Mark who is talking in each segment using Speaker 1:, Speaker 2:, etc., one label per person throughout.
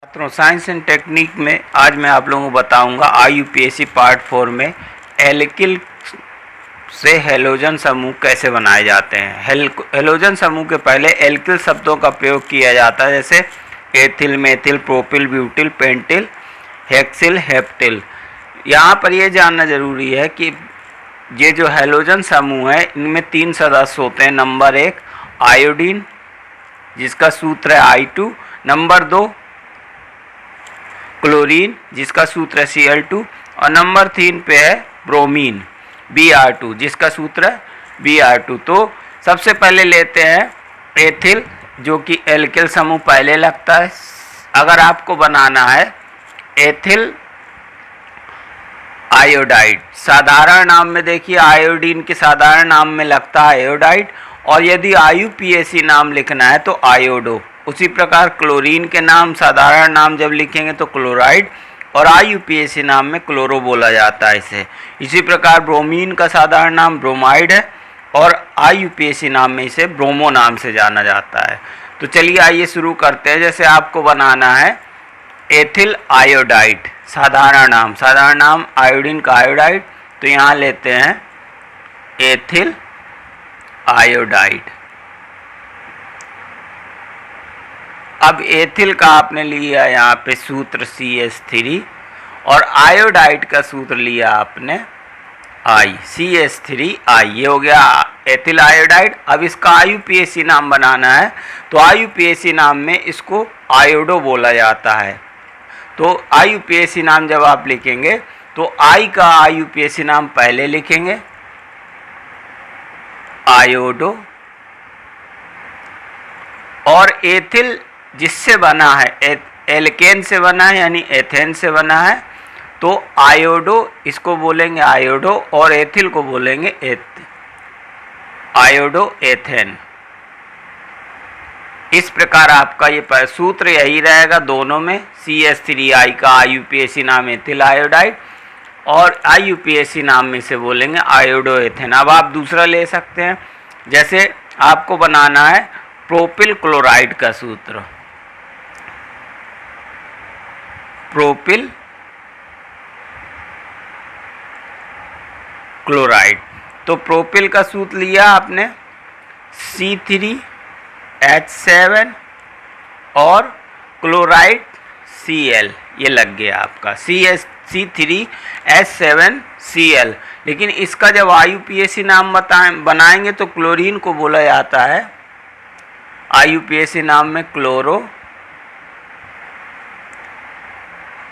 Speaker 1: छात्रों, science and technique में आज मैं आप लोगों को बताऊंगा IUPAC पार्ट 4 में एल्किल से हेलोजन समूह कैसे बनाए जाते हैं। हेलोजन समूह के पहले एल्किल शब्दों का प्रयोग किया जाता है, जैसे ethyl, methyl, propyl, butyl, pentyl, hexyl, heptyl. यहाँ पर यह जानना जरूरी है कि ये जो हेलोजन समूह है इनमें 3 सदस्य होते हैं। नंबर 1 आयोडीन, जिसका सूत्र है I2। नंबर 2 क्लोरीन, जिसका सूत्र है Cl2। और नंबर 3 पे है ब्रोमीन, Br2, जिसका सूत्र है Br2। तो सबसे पहले लेते हैं एथिल, जो कि एल्किल समूह पहले लगता है। अगर आपको बनाना है एथिल आयोडाइड, साधारण नाम में देखिए आयोडीन के साधारण नाम में लगता है आयोडाइड, और यदि IUPAC नाम लिखना है तो आयोडो। उसी प्रकार क्लोरीन के नाम साधारण नाम जब लिखेंगे तो क्लोराइड, और IUPAC नाम में क्लोरो बोला जाता है इसे। इसी प्रकार ब्रोमीन का साधारण नाम ब्रोमाइड है, और IUPAC नाम में इसे ब्रोमो नाम से जाना जाता है। तो चलिए आइए शुरू करते हैं। जैसे आपको बनाना है एथिल आयोडाइड, साधारण नाम आयोडीन का आयोडाइड, तो यहाँ लेते हैं एथिल आयोडाइड। अब एथिल का आपने लिया यहाँ पे सूत्र CH3, और आयोडाइड का सूत्र लिया आपने I, CH3I। ये हो गया एथिल आयोडाइड। अब इसका IUPAC नाम बनाना है, तो IUPAC नाम में इसको आयोडो बोला जाता है। तो IUPAC नाम जब आप लिखेंगे तो I का IUPAC नाम पहले लिखेंगे, आयोडो, और एथिल जिससे बना है एल्केन से बना है यानी एथेन से बना है, तो आयोडो इसको बोलेंगे आयोडो, और एथिल को बोलेंगे आयोडो एथेन। इस प्रकार आपका ये सूत्र यही रहेगा दोनों में। CH3I का IUPAC नाम एथिल आयोडाइड, और IUPAC नाम में से बोलेंगे आयोडो एथेन। अब आप दूसरा ले सकते हैं, जैसे आपको बनाना है प्रोपिल क्लोराइड का सूत्र, प्रोपिल क्लोराइड। तो प्रोपिल का सूत्र लिया आपने C3H7 और क्लोराइड Cl, ये लग गया आपका C3H7Cl। लेकिन इसका जब IUPAC नाम बनाएंगे तो क्लोरीन को बोला जाता है IUPAC नाम में क्लोरो,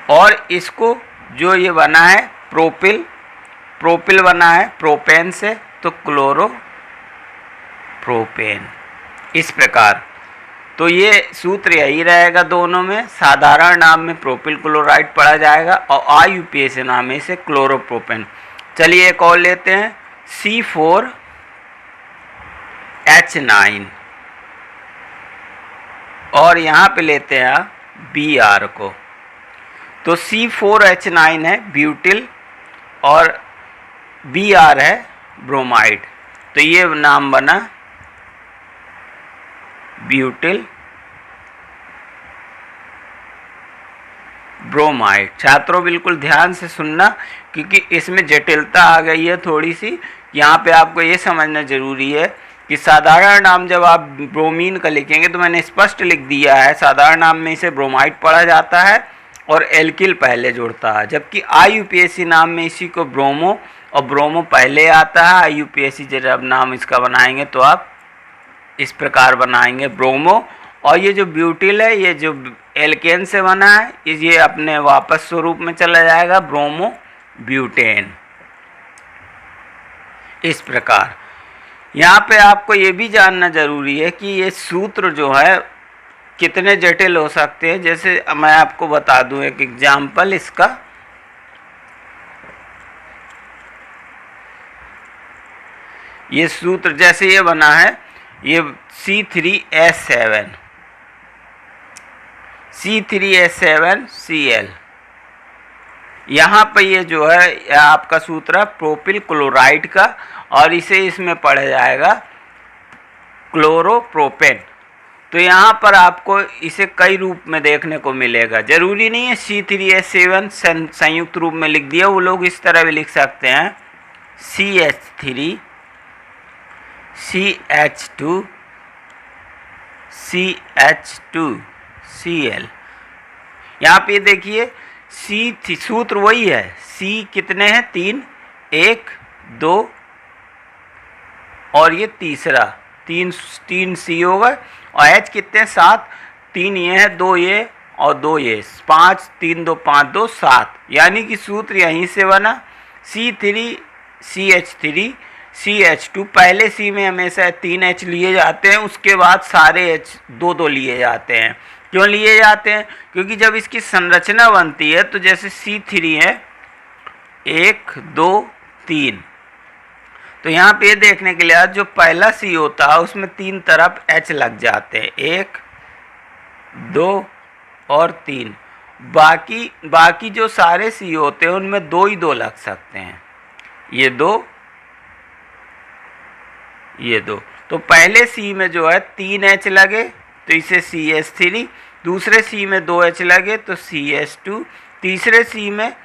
Speaker 1: और इसको जो ये बना है प्रोपिल बना है प्रोपेन से, तो क्लोरो प्रोपेन। इस प्रकार तो ये सूत्र यही रहेगा दोनों में। साधारण नाम में प्रोपिल क्लोराइड पढ़ा जाएगा, और IUPAC नाम में से क्लोरोप्रोपेन। चलिए एक और लेते हैं C4H9, और यहाँ पे लेते हैं Br को। तो C4H9 है ब्यूटिल, और Br है ब्रोमाइड, तो ये नाम बना ब्यूटिल ब्रोमाइड। छात्रों बिल्कुल ध्यान से सुनना, क्योंकि इसमें जटिलता आ गई है थोड़ी सी। यहाँ पे आपको ये समझना जरूरी है कि साधारण नाम जब आप ब्रोमीन का लिखेंगे, तो मैंने स्पष्ट लिख दिया है साधारण नाम में इसे ब्रोमाइड पढ़ा जाता है और एल्किल पहले जुड़ता है, जबकि IUPAC नाम में इसी को ब्रोमो, और ब्रोमो पहले आता है। IUPAC जब नाम इसका बनाएंगे तो आप इस प्रकार बनाएंगे ब्रोमो, और ये जो ब्यूटिल है ये जो एल्केन से बना है ये अपने वापस स्वरूप में चला जाएगा ब्रोमो ब्यूटेन। इस प्रकार यहाँ पे आपको ये भी जानना जरूरी है कि ये सूत्र जो है कितने जटिल हो सकते हैं। जैसे मैं आपको बता दूं एक एग्जाम्पल इसका। ये सूत्र जैसे ये बना है, ये C3H7Cl। यहाँ पर ये जो है आपका सूत्र है प्रोपिल क्लोराइड का, और इसे इसमें पढ़ा जाएगा क्लोरोप्रोपेन। तो यहाँ पर आपको इसे कई रूप में देखने को मिलेगा। जरूरी नहीं है C3H7 संयुक्त रूप में लिख दिया, वो लोग इस तरह भी लिख सकते हैं CH3 CH2 CH2 Cl। यहाँ पे देखिए C सूत्र वही है, C कितने हैं 3, 1 2 और ये तीसरा 3 C होगा, और H कितने 7, 3 ये है 2 ये और 2 ये 5, 3 2 5 2 7, यानी कि सूत्र यहीं से बना C3 CH3 CH2। पहले C में हमेशा 3 H लिए जाते हैं, उसके बाद सारे H 2 लिए जाते हैं। क्यों लिए जाते हैं? क्योंकि जब इसकी संरचना बनती है तो जैसे C3 है 1 2 3, तो यहाँ पे देखने के लिए जो पहला C होता है उसमें 3 तरफ H लग जाते हैं, 1 2 और 3। बाकी जो सारे C होते हैं उनमें 2 ही 2 लग सकते हैं, ये 2 ये 2। तो पहले C में जो है 3 H लगे तो इसे CH3, दूसरे C में 2 H लगे तो CH2, तीसरे C में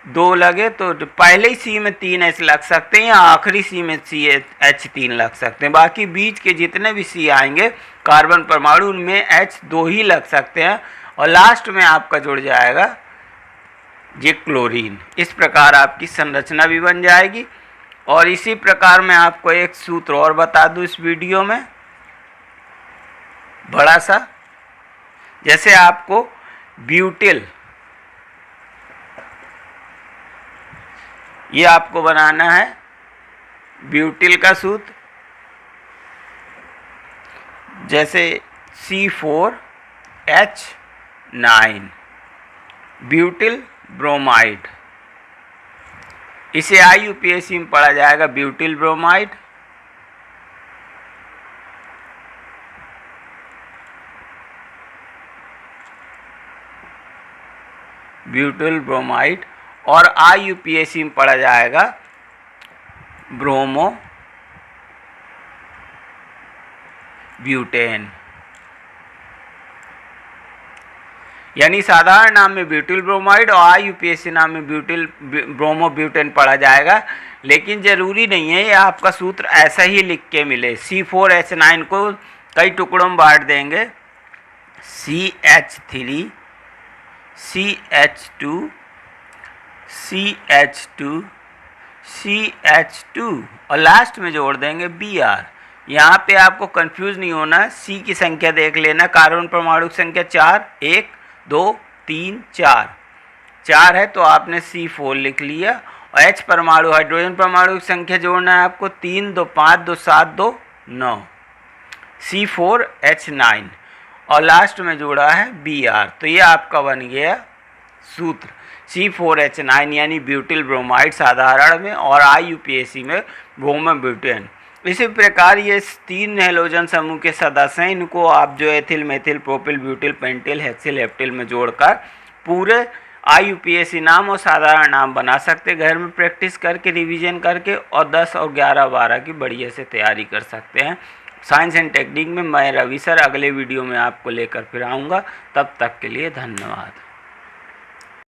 Speaker 1: 2 लगे तो पहले ही C में 3 H लग सकते हैं या आखिरी C में H3 लग सकते हैं। बाकी बीच के जितने भी C आएंगे कार्बन परमाणु उनमें H 2 ही लग सकते हैं, और लास्ट में आपका जुड़ जाएगा ये क्लोरीन। इस प्रकार आपकी संरचना भी बन जाएगी। और इसी प्रकार मैं आपको एक सूत्र और बता दूं इस वीडियो में बड़ा सा, जैसे आपको ब्यूटिल, ये आपको बनाना है ब्यूटिल का सूत्र, जैसे C4H9 ब्यूटिल ब्रोमाइड, इसे IUPAC में पढ़ा जाएगा ब्यूटिल ब्रोमाइड। ब्यूटिल ब्रोमाइड, और IUPAC में पढ़ा जाएगा ब्रोमो ब्यूटेन। यानी साधारण नाम में ब्यूटिल ब्रोमाइड और IUPAC नाम में ब्यूटिल ब्रोमो ब्यूटेन पढ़ा जाएगा। लेकिन ज़रूरी नहीं है ये आपका सूत्र ऐसा ही लिख के मिले। C4H9 को कई टुकड़ों में बांट देंगे, CH3 CH2 CH2 CH2 और लास्ट में जोड़ देंगे Br। यहाँ पे आपको कंफ्यूज नहीं होना, C की संख्या देख लेना, कार्बन परमाणु की संख्या 4, 1 2 3 4 है तो आपने C4 लिख लिया, और H परमाणु हाइड्रोजन परमाणु की संख्या जोड़ना है आपको 3 2 5 2 7 2 9 C4H9 और लास्ट में जोड़ा है Br। तो ये आपका बन गया सूत्र C4H9 यानी ब्यूटिल ब्रोमाइड साधारण में, और IUPAC में ब्रोमो ब्यूटेन। इसी प्रकार ये 3 हैलोजन समूह के सदस्य हैं, इनको आप जो ethyl methyl propyl butyl pentyl hexyl heptyl में जोड़कर पूरे IUPAC नाम और साधारण नाम बना सकते, घर में प्रैक्टिस करके रिवीजन करके, और 10 और 11 12 की बढ़िया से तैयारी कर सकते हैं। साइंस एंड टेक्निक में मैं रवि सर अगले वीडियो में आपको लेकर फिर आऊँगा। तब तक के लिए धन्यवाद।